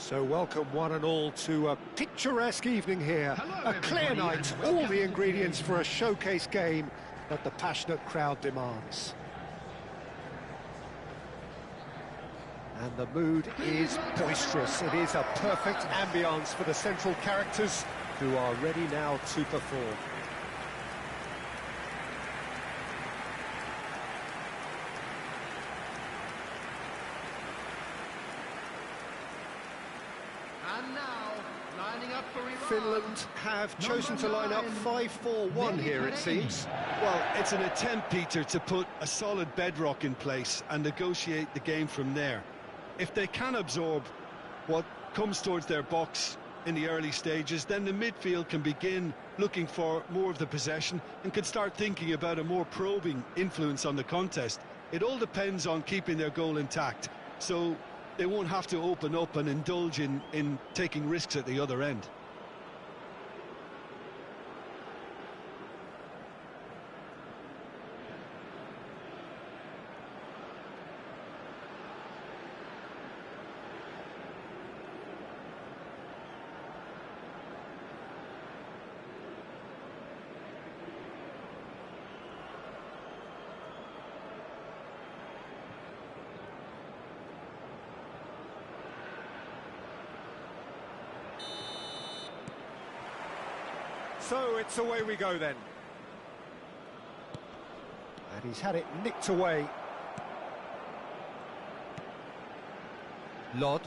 So welcome one and all to a picturesque evening here. A clear night, all the ingredients for a showcase game that the passionate crowd demands. And the mood is boisterous. It is a perfect ambience for the central characters who are ready now to perform. And now, lining up for Iran. Finland have chosen to line up 5-4-1 here, it seems. Well, it's an attempt, Peter, to put a solid bedrock in place and negotiate the game from there. If they can absorb what comes towards their box in the early stages, then the midfield can begin looking for more of the possession and can start thinking about a more probing influence on the contest. It all depends on keeping their goal intact, so they won't have to open up and indulge in taking risks at the other end. So it's away we go then. And he's had it nicked away. Lod.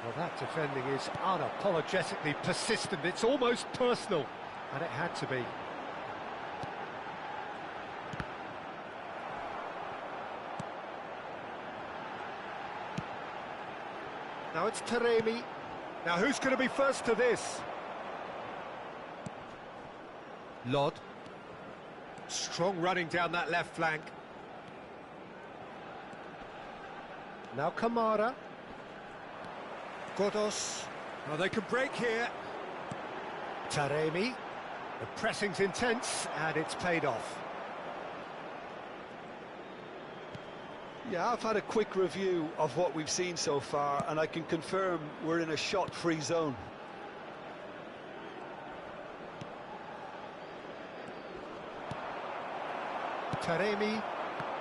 Well, that defending is unapologetically persistent. It's almost personal, and it had to be. Now it's Taremi. Now who's going to be first to this? Lod. Strong running down that left flank. Now Kamara. Godos. Now they can break here. Taremi. The pressing's intense and it's paid off. Yeah, I've had a quick review of what we've seen so far, and I can confirm we're in a shot-free zone. Taremi,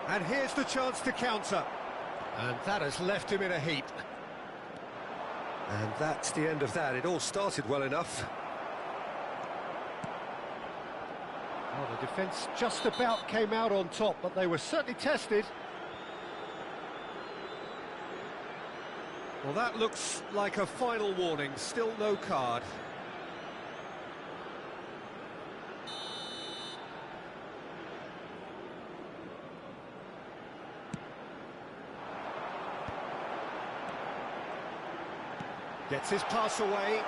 and here's the chance to counter. And that has left him in a heap. And that's the end of that. It all started well enough. Well, the defence just about came out on top, but they were certainly tested. Well, that looks like a final warning. Still no card. Gets his pass away.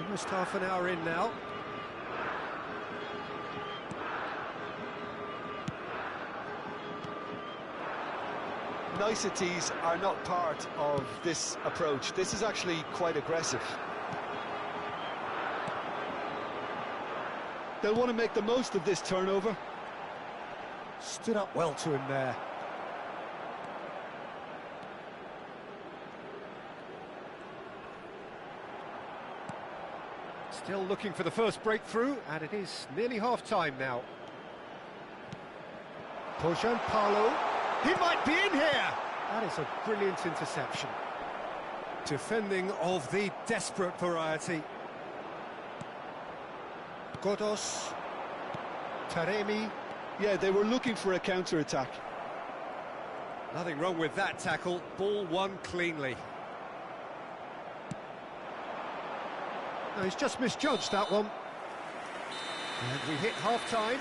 Almost half an hour in now. Niceties are not part of this approach. This is actually quite aggressive. They'll want to make the most of this turnover. Stood up well to him there. Still looking for the first breakthrough, and it is nearly half-time now. Pojan Paulo. He might be in here! That is a brilliant interception. Defending of the desperate variety. Godos. Taremi. Yeah, they were looking for a counter-attack. Nothing wrong with that tackle. Ball won cleanly. No, he's just misjudged that one. And we hit half-time.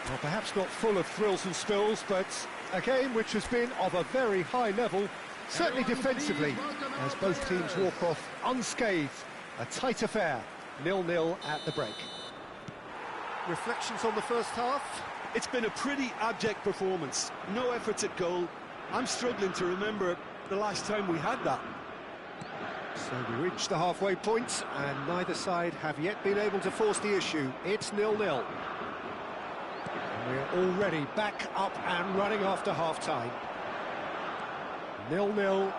Well, perhaps not full of thrills and spills, but a game which has been of a very high level, certainly defensively, as both teams walk off unscathed. A tight affair, 0-0 at the break. Reflections on the first half? It's been a pretty abject performance. No efforts at goal. I'm struggling to remember the last time we had that. So we reached the halfway point, and neither side have yet been able to force the issue. It's 0-0. We're already back up and running after half-time. 0-0,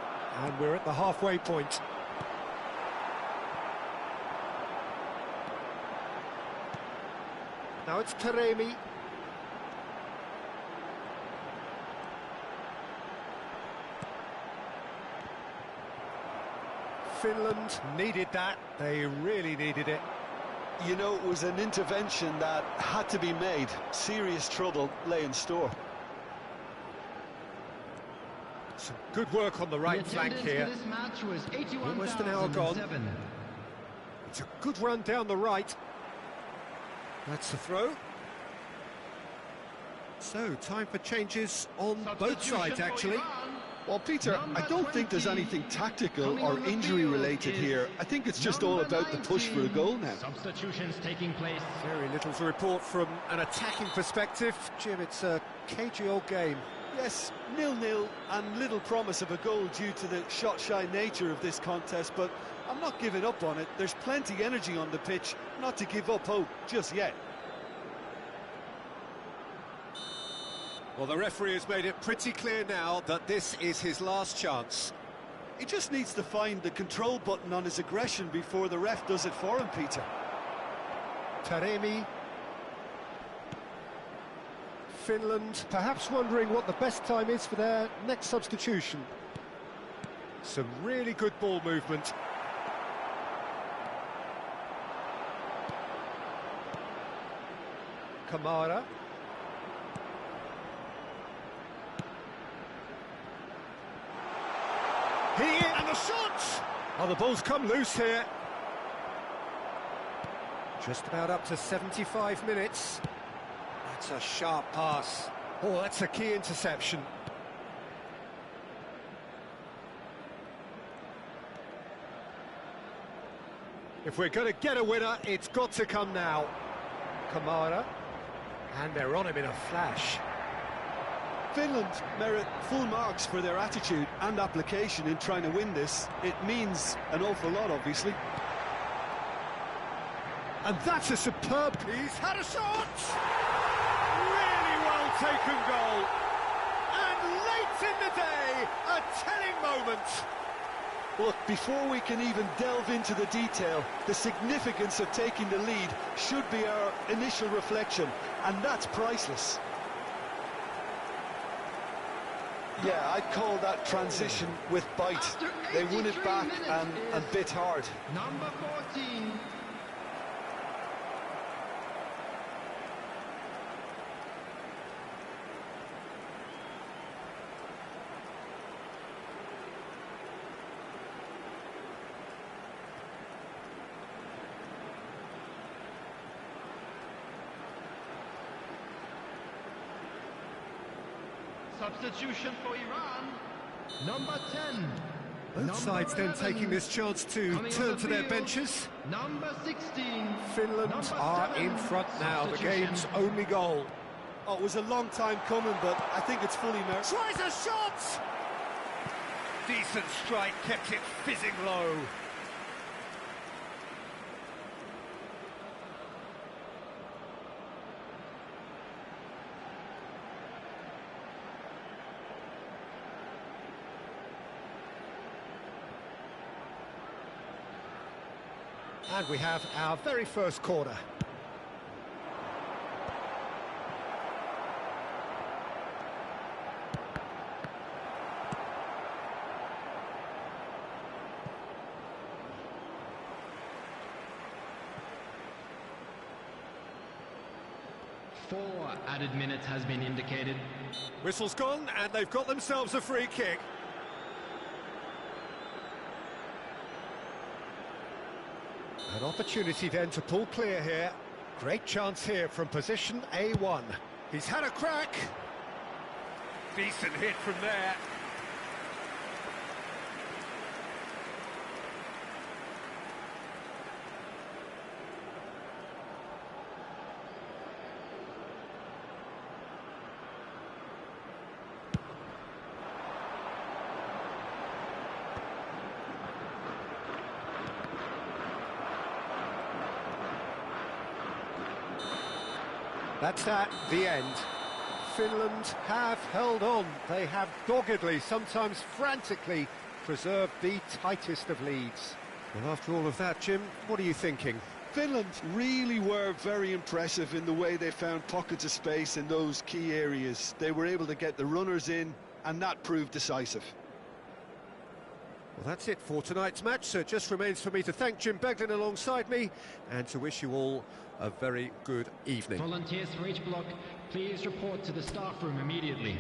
and we're at the halfway point. Now it's Taremi. Finland needed that. They really needed it. You know, it was an intervention that had to be made. Serious trouble lay in store. Some good work on the right flank here. This match was Almost an hour gone. It's a good run down the right. That's the throw. So, time for changes on both sides, actually. Well, Peter, I don't think there's anything tactical or injury related here. I think it's just all about the push for a goal now. Substitutions taking place. Very little to report from an attacking perspective. Jim, it's a cagey old game. Yes, 0-0 and little promise of a goal due to the shot-shy nature of this contest, but I'm not giving up on it. There's plenty energy on the pitch, not to give up hope just yet. Well, the referee has made it pretty clear now that this is his last chance. He just needs to find the control button on his aggression before the ref does it for him, Peter. Taremi. Finland perhaps wondering what the best time is for their next substitution. Some really good ball movement. Kamara. And the shot! Oh, the ball's come loose here. Just about up to 75 minutes. That's a sharp pass. Oh, that's a key interception. If we're going to get a winner, it's got to come now. Kamara. And they're on him in a flash. Finland merit full marks for their attitude and application in trying to win this. It means an awful lot, obviously. And that's a superb... He's had a shot! Really well taken goal. And late in the day, a telling moment. Look, before we can even delve into the detail, the significance of taking the lead should be our initial reflection, and that's priceless. Yeah, I'd call that transition with bite. They won it back and bit hard. Number 14. Substitution for Iran, number 10. Both sides then taking this chance to turn to their benches. Number 16. Finland are in front now, the game's only goal. Oh, it was a long time coming, but I think it's fully merited. Tries a shot! Decent strike, kept it fizzing low. And we have our very first corner. Four added minutes has been indicated. Whistle's gone, and they've got themselves a free kick. An opportunity then to pull clear here. Great chance here from position A1. He's had a crack. Decent hit from there. That's the end. Finland have held on. They have doggedly, sometimes frantically, preserved the tightest of leads. Well, after all of that, Jim, what are you thinking? Finland really were very impressive in the way they found pockets of space in those key areas. They were able to get the runners in, and that proved decisive. Well, that's it for tonight's match, so it just remains for me to thank Jim Beglin alongside me and to wish you all a very good evening. Volunteers for each block, please report to the staff room immediately.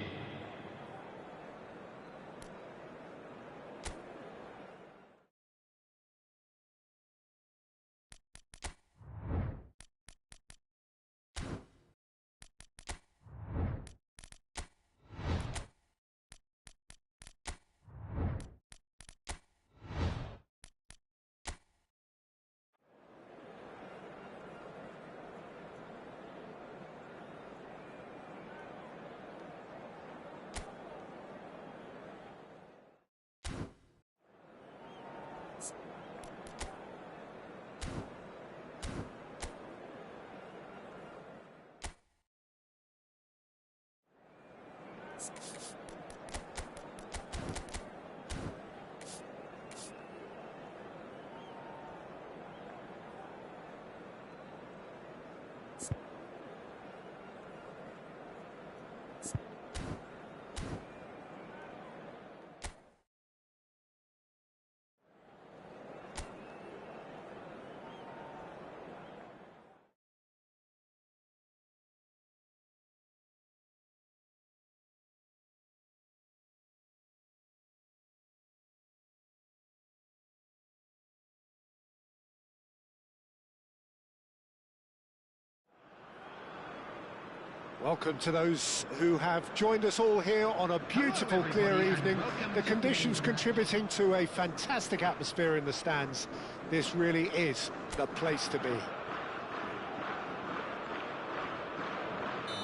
Welcome to those who have joined us all here on a beautiful, clear evening. The conditions contributing to a fantastic atmosphere in the stands. This really is the place to be.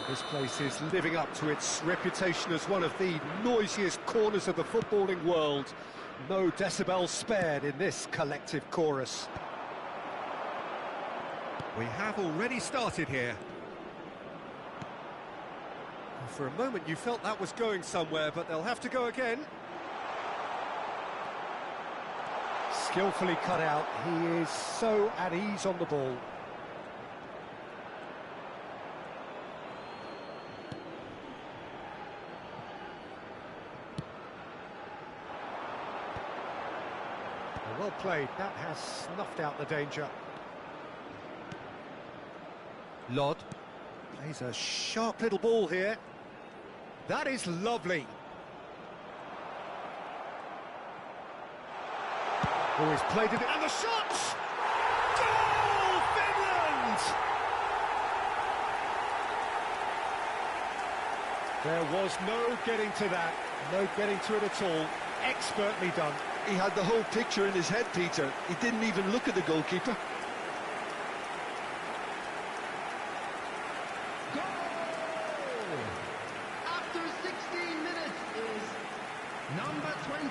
This place is living up to its reputation as one of the noisiest corners of the footballing world. No decibels spared in this collective chorus. We have already started here. For a moment you felt that was going somewhere, but they'll have to go again. Skillfully cut out, he is so at ease on the ball. Well played, that has snuffed out the danger. Lod plays a sharp little ball here. That is lovely. Oh, he's played it, and the shot! Goal, Finland! There was no getting to that, no getting to it at all. Expertly done. He had the whole picture in his head, Peter. He didn't even look at the goalkeeper. Number 20.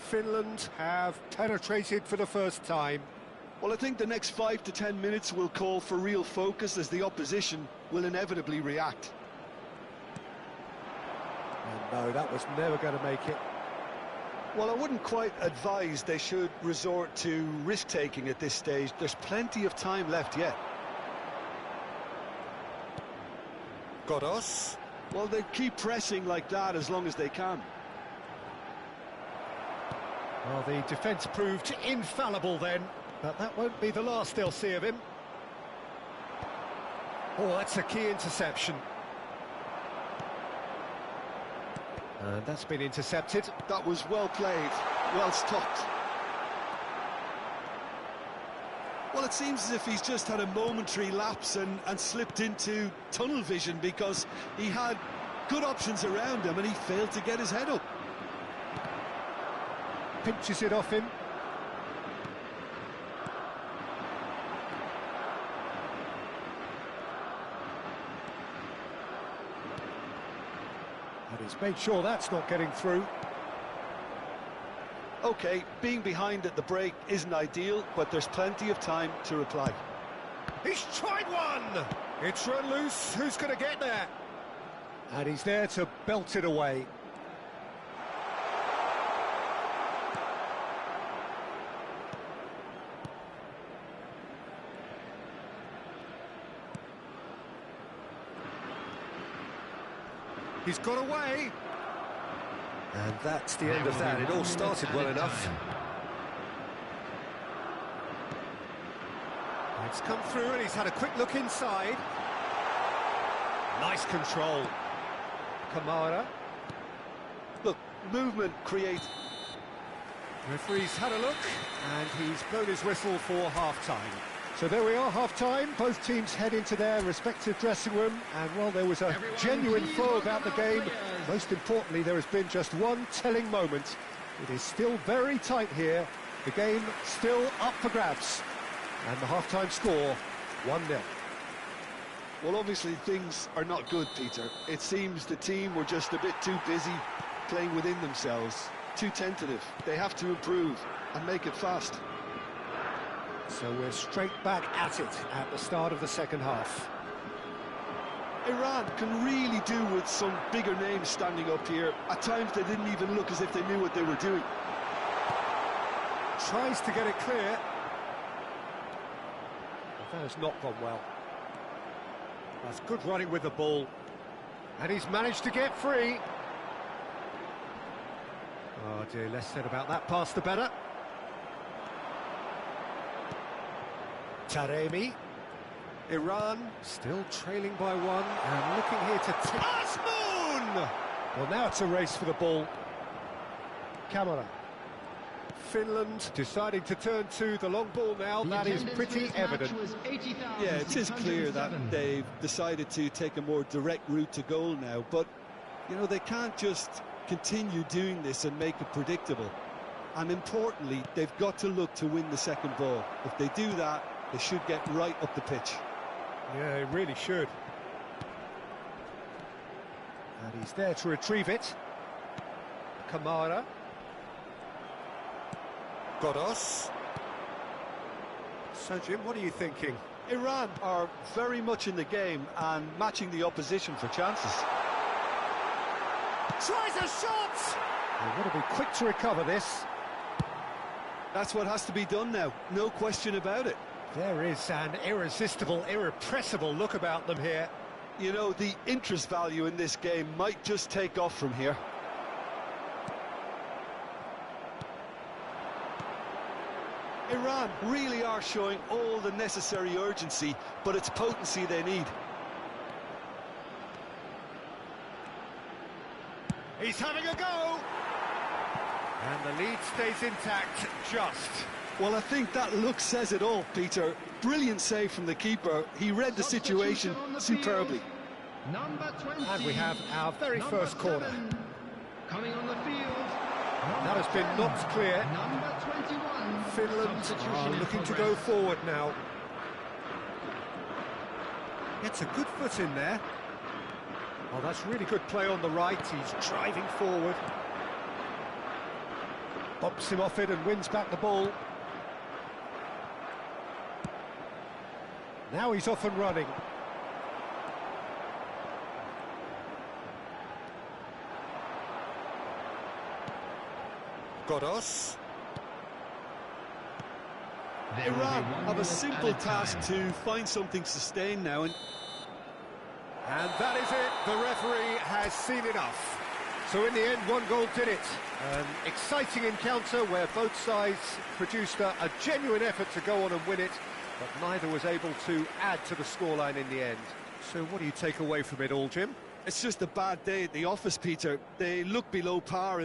Finland have penetrated for the first time. Well, I think the next 5 to 10 minutes will call for real focus as the opposition will inevitably react. And no, that was never going to make it. Well, I wouldn't quite advise they should resort to risk-taking at this stage. There's plenty of time left yet. Godos. Well, they keep pressing like that as long as they can. Well, the defence proved infallible then, but that won't be the last they'll see of him. Oh, that's a key interception. And that's been intercepted. That was well played, well stopped. Well, it seems as if he's just had a momentary lapse and slipped into tunnel vision, because he had good options around him and he failed to get his head up. Pinches it off him. And he's made sure that's not getting through. OK, being behind at the break isn't ideal, but there's plenty of time to reply. He's tried one! It's run loose, who's going to get there? And he's there to belt it away. He's got away. And that's the end of that. It all started well enough. It's come through and he's had a quick look inside. Nice control. Kamara. Look, movement creates... Referee's had a look and he's blown his whistle for half-time. So there we are, half-time. Both teams head into their respective dressing room, and while there was a genuine flow about the game, most importantly, there has been just one telling moment. It is still very tight here. The game still up for grabs. And the half-time score, 1-0. Well, obviously things are not good, Peter. It seems the team were just a bit too busy playing within themselves, too tentative. They have to improve and make it fast. So we're straight back at it at the start of the second half. Iran can really do with some bigger names standing up here. At times they didn't even look as if they knew what they were doing. Tries to get it clear. That has not gone well. That's good running with the ball. And he's managed to get free. Oh dear, less said about that pass the better. Taremi. Iran still trailing by one and looking here to take... Asmoon! Well, now it's a race for the ball. Kamara. Finland deciding to turn to the long ball now. That is pretty evident. Yeah, it is clear that they've decided to take a more direct route to goal now, but, you know, they can't just continue doing this and make it predictable. And importantly, they've got to look to win the second ball. If they do that, they should get right up the pitch. Yeah, he really should. And he's there to retrieve it. Kamara. Godos. So, Jim, what are you thinking? Iran are very much in the game and matching the opposition for chances. Tries a shot! They've got to be quick to recover this. That's what has to be done now, no question about it. There is an irresistible, irrepressible look about them here. You know, the interest value in this game might just take off from here. Iran really are showing all the necessary urgency, but it's potency they need. He's having a go! And the lead stays intact, just. Well, I think that look says it all, Peter. Brilliant save from the keeper. He read the situation superbly. And we have our very first corner. Coming on the field. That has been knocked clear. Number 21. Finland are looking to go forward now. Gets a good foot in there. Oh, that's really good play on the right. He's driving forward. Bumps him off it and wins back the ball. Now he's off and running. Godos. Iran have a simple task to find something sustained now, and that is it. The referee has seen enough. So in the end, one goal did it. An exciting encounter where both sides produced a genuine effort to go on and win it, but neither was able to add to the scoreline in the end. So what do you take away from it all, Jim? It's just a bad day at the office, Peter. They look below par in